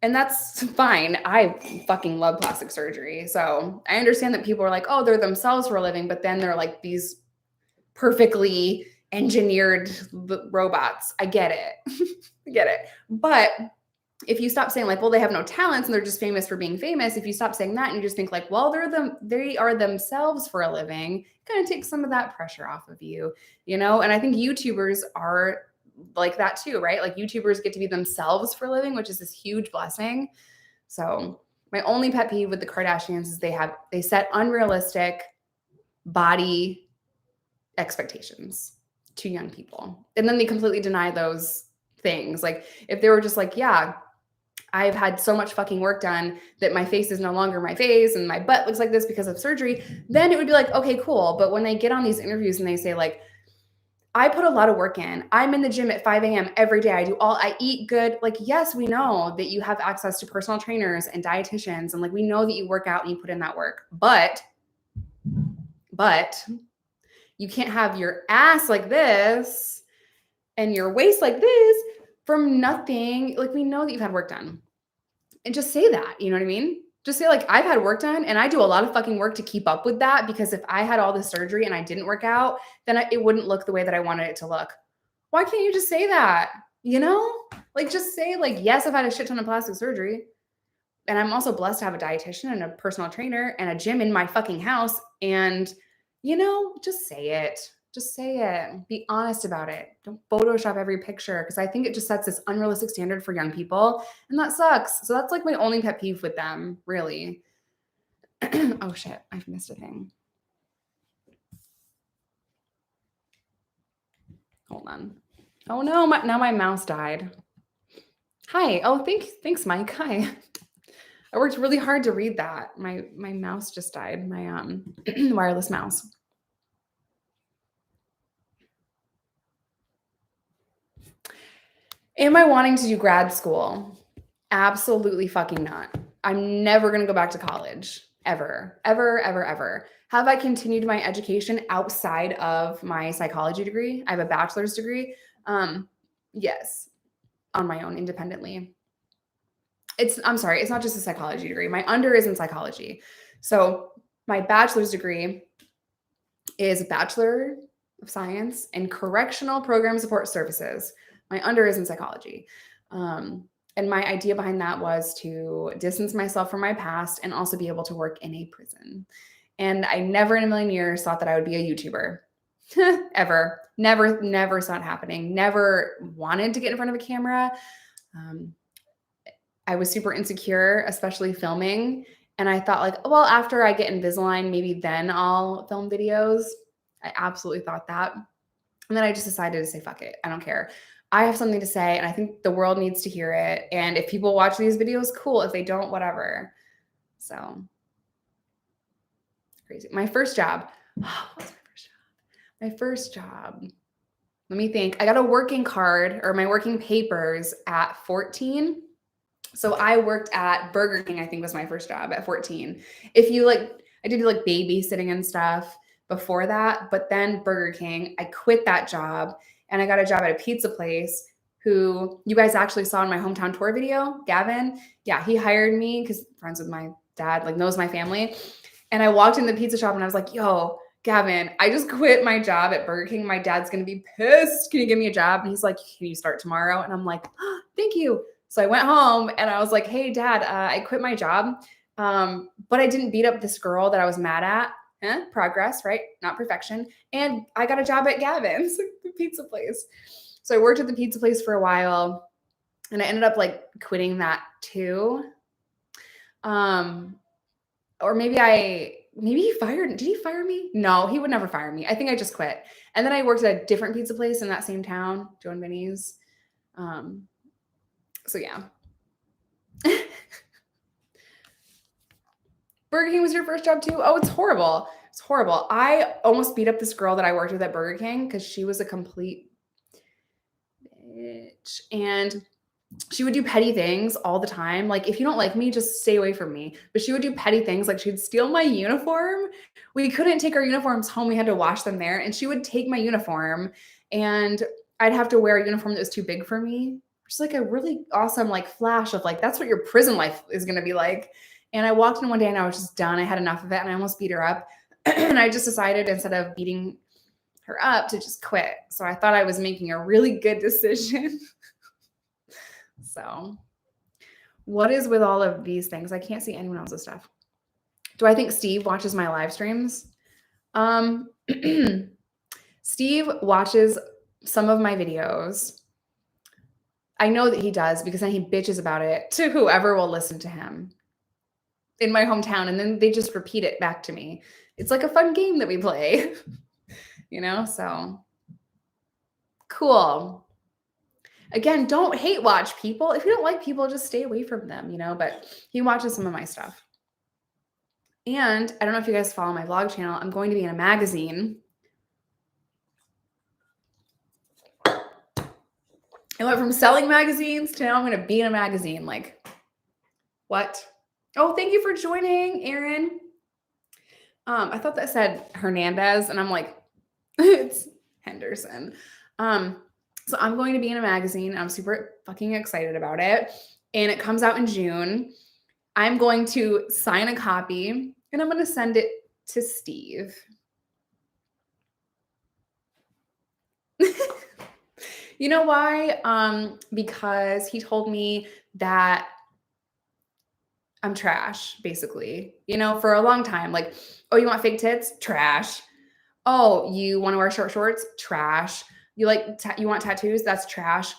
And that's fine. I fucking love plastic surgery. So I understand that people are like, oh, they're themselves for a living, but then they're like these perfectly engineered robots. I get it. I get it. But if you stop saying like, well, they have no talents and they're just famous for being famous, if you stop saying that and you just think like, well, they are themselves for a living, kind of takes some of that pressure off of you, you know? And I think YouTubers are like that too, right? Like YouTubers get to be themselves for a living, which is this huge blessing. So my only pet peeve with the Kardashians is they set unrealistic body expectations to young people. And then they completely deny those things. Like if they were just like, yeah, I've had so much fucking work done that my face is no longer my face and my butt looks like this because of surgery, then it would be like, okay, cool. But when they get on these interviews and they say like, I put a lot of work in. I'm in the gym at 5 a.m. every day. I eat good. Like, yes, we know that you have access to personal trainers and dietitians. And like, we know that you work out and you put in that work, but you can't have your ass like this and your waist like this from nothing. Like, we know that you've had work done. And just say that, you know what I mean? Just say like, I've had work done and I do a lot of fucking work to keep up with that, because if I had all this surgery and I didn't work out, then it wouldn't look the way that I wanted it to look. Why can't you just say that? You know, like just say like, yes, I've had a shit ton of plastic surgery. And I'm also blessed to have a dietitian and a personal trainer and a gym in my fucking house. And, you know, just say it. Just say it. Be honest about it. Don't Photoshop every picture, because I think it just sets this unrealistic standard for young people, and that sucks. So that's like my only pet peeve with them, really. Oh shit, I've missed a thing. Hold on. Oh no, now my mouse died. Hi. Oh, thanks, Mike. Hi. I worked really hard to read that. My mouse just died. My wireless mouse. Am I wanting to do grad school? Absolutely fucking not. I'm never going to go back to college. Ever, ever, ever, ever. Have I continued my education outside of my psychology degree? I have a bachelor's degree. Yes, on my own, independently. I'm sorry, it's not just a psychology degree. My under is in psychology. So my bachelor's degree is Bachelor of Science in Correctional Program Support Services. My under is in psychology. And my idea behind that was to distance myself from my past and also be able to work in a prison. And I never in a million years thought that I would be a YouTuber. Ever. Never saw it happening. Never wanted to get in front of a camera. I was super insecure, especially filming. And I thought like, well, after I get Invisalign, maybe then I'll film videos. I absolutely thought that. And then I just decided to say, fuck it. I don't care. I have something to say, and I think the world needs to hear it. And if people watch these videos, cool. If they don't, whatever. So crazy. My first job. Oh, what was my first job? My first job. Let me think. I got a working card or my working papers at 14. So I worked at Burger King, I think was my first job at 14. If you like, I did like babysitting and stuff before that, but then Burger King, I quit that job and I got a job at a pizza place who you guys actually saw in my hometown tour video, Gavin. Yeah, he hired me because friends with my dad, like knows my family. And I walked in the pizza shop and I was like, yo, Gavin, I just quit my job at Burger King. My dad's going to be pissed. Can you give me a job? And he's like, can you start tomorrow? And I'm like, oh, thank you. So I went home and I was like, hey, Dad, I quit my job, but I didn't beat up this girl that I was mad at. Progress, right? Not perfection. And I got a job at Gavin's, the pizza place. So I worked at the pizza place for a while and I ended up like quitting that too. Or maybe he fired, did he fire me? No, he would never fire me. I think I just quit. And then I worked at a different pizza place in that same town, Joe and Vinny's. So yeah. Burger King was your first job too? Oh, it's horrible. It's horrible. I almost beat up this girl that I worked with at Burger King because she was a complete bitch. And she would do petty things all the time. Like, if you don't like me, just stay away from me. But she would do petty things. Like, she'd steal my uniform. We couldn't take our uniforms home. We had to wash them there. And she would take my uniform and I'd have to wear a uniform that was too big for me. Just like a really awesome like flash of like, that's what your prison life is going to be like. And I walked in one day and I was just done. I had enough of it and I almost beat her up. And I just decided instead of beating her up to just quit. So I thought I was making a really good decision. So what is with all of these things? I can't see anyone else's stuff. Do I think Steve watches my live streams? Steve watches some of my videos. I know that he does because then he bitches about it to whoever will listen to him in my hometown. And then they just repeat it back to me. It's like a fun game that we play, you know? So cool. Again, don't hate watch people. If you don't like people, just stay away from them, you know, but he watches some of my stuff. And I don't know if you guys follow my vlog channel. I'm going to be in a magazine. I went from selling magazines to now I'm going to be in a magazine. Like, what? Oh, thank you for joining, Aaron. I thought that said Hernandez, and I'm like, it's Henderson. So I'm going to be in a magazine. I'm super fucking excited about it. And it comes out in June. I'm going to sign a copy, and I'm going to send it to Steve. You know why? Because he told me that I'm trash, basically, you know, for a long time. Like, oh, you want fake tits? Trash. Oh, you want to wear short shorts? Trash. You want tattoos? That's trash.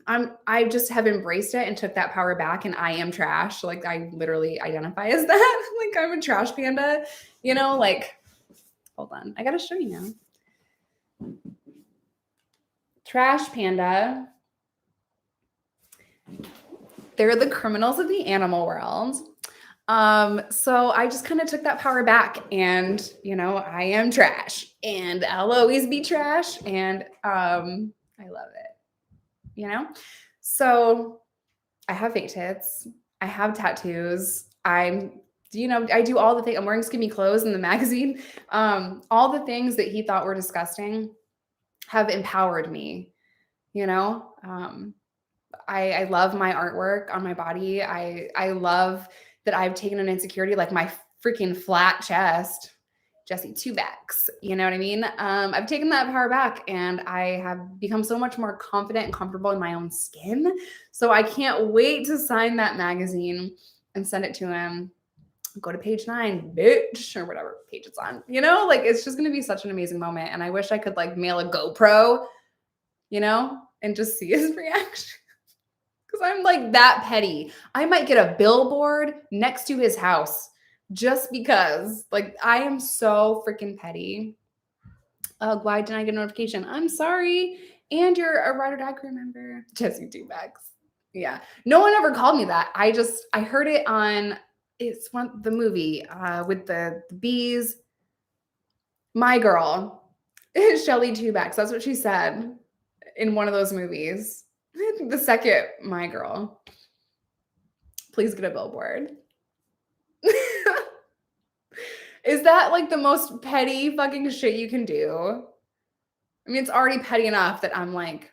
I just have embraced it and took that power back, and I am trash. Like, I literally identify as that. Like, I'm a trash panda, you know, like, hold on. I got to show you now. Trash panda. They're the criminals of the animal world. So I just kind of took that power back, and, you know, I am trash and I'll always be trash. And, I love it, you know? So I have fake tits. I have tattoos. I do all the things. I'm wearing skinny clothes in the magazine. All the things that he thought were disgusting have empowered me, you know? I love my artwork on my body. I love that I've taken an insecurity, like my freaking flat chest, Jesse, 2 backs, you know what I mean? I've taken that power back, and I have become so much more confident and comfortable in my own skin. So I can't wait to sign that magazine and send it to him. go to page 9, bitch, or whatever page it's on. You know, like it's just going to be such an amazing moment. And I wish I could like mail a GoPro, you know, and just see his reaction. Because I'm like that petty. I might get a billboard next to his house just because, like, I am so freaking petty. Why didn't I get a notification? I'm sorry. And you're a Ride or Die crew member. Jesse Two-Backs. Yeah. No one ever called me that. I heard it on, it's one, the movie with the bees. My girl, Shelly Two-Backs. That's what she said in one of those movies. The second, my girl. Please get a billboard. Is that like the most petty fucking shit you can do? I mean, it's already petty enough that I'm like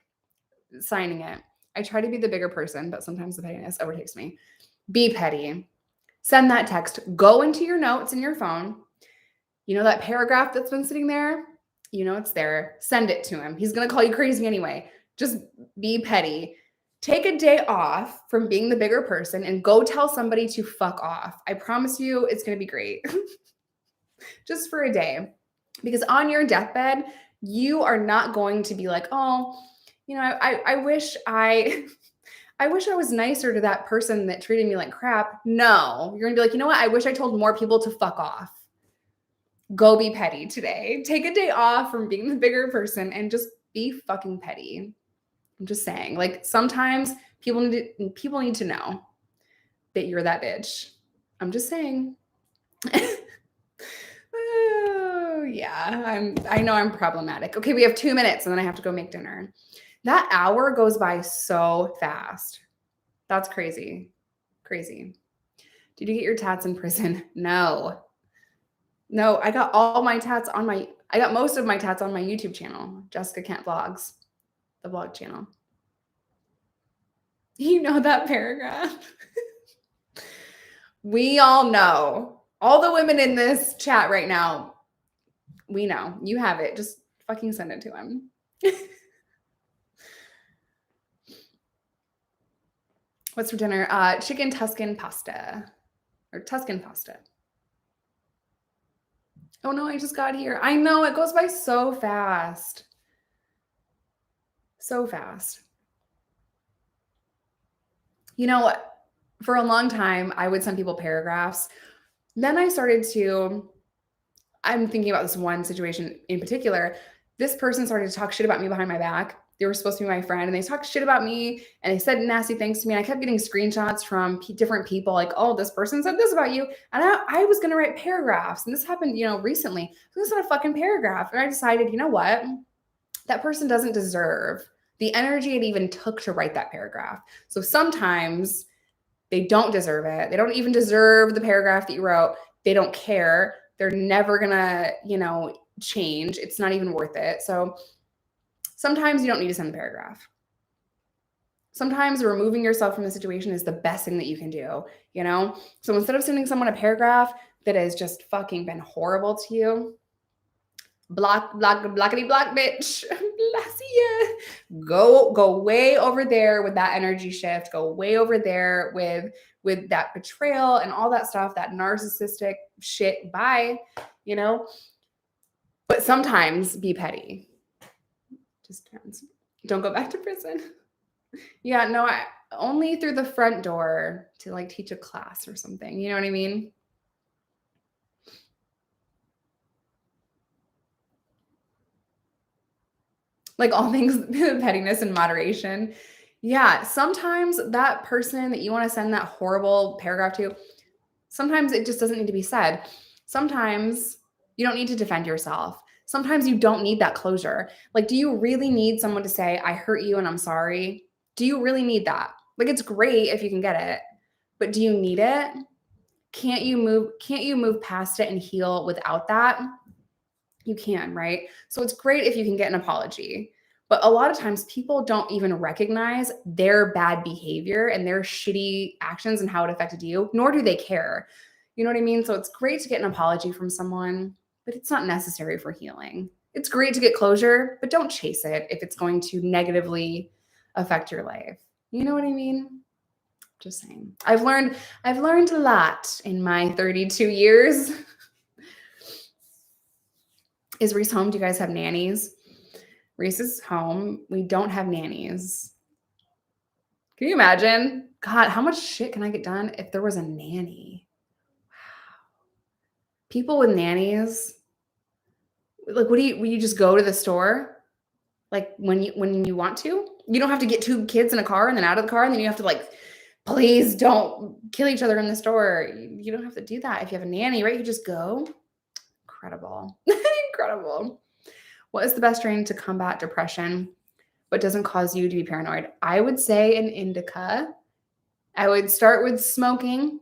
signing it. I try to be the bigger person, but sometimes the pettiness overtakes me. Be petty. Send that text. Go into your notes in your phone. You know that paragraph that's been sitting there? You know it's there. Send it to him. He's going to call you crazy anyway. Just be petty. Take a day off from being the bigger person and go tell somebody to fuck off. I promise you it's going to be great. Just for a day. Because on your deathbed, you are not going to be like, oh, you know, I wish I was nicer to that person that treated me like crap. No, you're gonna be like, you know what? I wish I told more people to fuck off. Go be petty today. Take a day off from being the bigger person and just be fucking petty. I'm just saying, like sometimes people need to know that you're that bitch. I'm just saying. Oh, yeah, I know I'm problematic. Okay, we have 2 minutes and then I have to go make dinner. That hour goes by so fast. That's crazy. Crazy. Did you get your tats in prison? No. No, I got most of my tats on my YouTube channel, Jessica Kent Vlogs, the vlog channel. You know that paragraph? We all know. All the women in this chat right now, we know. You have it. Just fucking send it to him. What's for dinner? Chicken Tuscan pasta. Or Tuscan pasta. Oh no, I just got here. I know, it goes by so fast. So fast. You know, for a long time, I would send people paragraphs. Then I'm thinking about this one situation in particular. This person started to talk shit about me behind my back. They were supposed to be my friend and they talked shit about me and they said nasty things to me. And I kept getting screenshots from different people like, oh, this person said this about you. And I was going to write paragraphs. And this happened, you know, recently. So this is a fucking paragraph. And I decided, you know what? That person doesn't deserve the energy it even took to write that paragraph. So sometimes they don't deserve it. They don't even deserve the paragraph that you wrote. They don't care. They're never going to, you know, change. It's not even worth it. So sometimes you don't need to send the paragraph. Sometimes removing yourself from the situation is the best thing that you can do, you know? So instead of sending someone a paragraph that has just fucking been horrible to you, blockity block, bitch. Go way over there with that energy shift. Go way over there with that betrayal and all that stuff, that narcissistic shit. Bye, you know? But sometimes be petty. Just depends. Don't go back to prison. Yeah, no, only through the front door to like teach a class or something. You know what I mean? Like all things pettiness and moderation. Yeah, sometimes that person that you want to send that horrible paragraph to, sometimes it just doesn't need to be said. Sometimes you don't need to defend yourself. Sometimes you don't need that closure. Like, do you really need someone to say, I hurt you and I'm sorry? Do you really need that? Like, it's great if you can get it, but do you need it? Can't you move past it and heal without that? You can, right? So it's great if you can get an apology. But a lot of times people don't even recognize their bad behavior and their shitty actions and how it affected you, nor do they care. You know what I mean? So it's great to get an apology from someone, but it's not necessary for healing. It's great to get closure, but don't chase it if it's going to negatively affect your life. You know what I mean? Just saying. I've learned a lot in my 32 years. Is Reese home? Do you guys have nannies? Reese is home. We don't have nannies. Can you imagine? God, how much shit can I get done if there was a nanny? Wow. People with nannies, like, will you just go to the store? Like when you want to? You don't have to get 2 kids in a car and then out of the car, and then you have to like, please don't kill each other in the store. You don't have to do that if you have a nanny, right? You just go. Incredible. Incredible. What is the best strain to combat depression but doesn't cause you to be paranoid? I would say an indica. I would start with smoking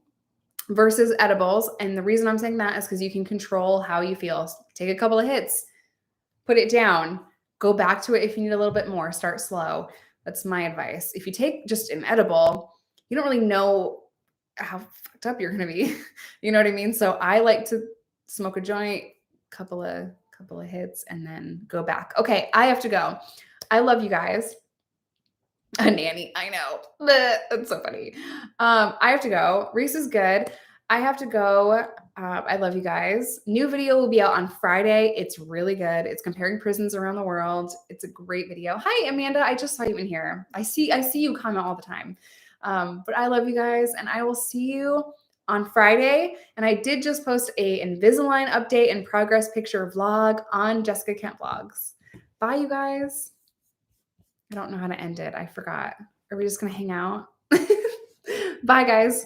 versus edibles. And the reason I'm saying that is because you can control how you feel. Take a couple of hits, put it down, go back to it if you need a little bit more, start slow. That's my advice. If you take just an edible, you don't really know how fucked up you're going to be. You know what I mean? So I like to smoke a joint, couple of hits, and then go back. Okay, I have to go. I love you guys. A nanny, I know. That's so funny. I have to go. Reese is good. I have to go. I love you guys. New video will be out on Friday. It's really good. It's comparing prisons around the world. It's a great video. Hi, Amanda. I just saw you in here. I see you comment all the time. But I love you guys, and I will see you on Friday. And I did just post a Invisalign update and progress picture vlog on Jessica Kent Vlogs. Bye, you guys. I don't know how to end it. I forgot. Are we just going to hang out? Bye, guys.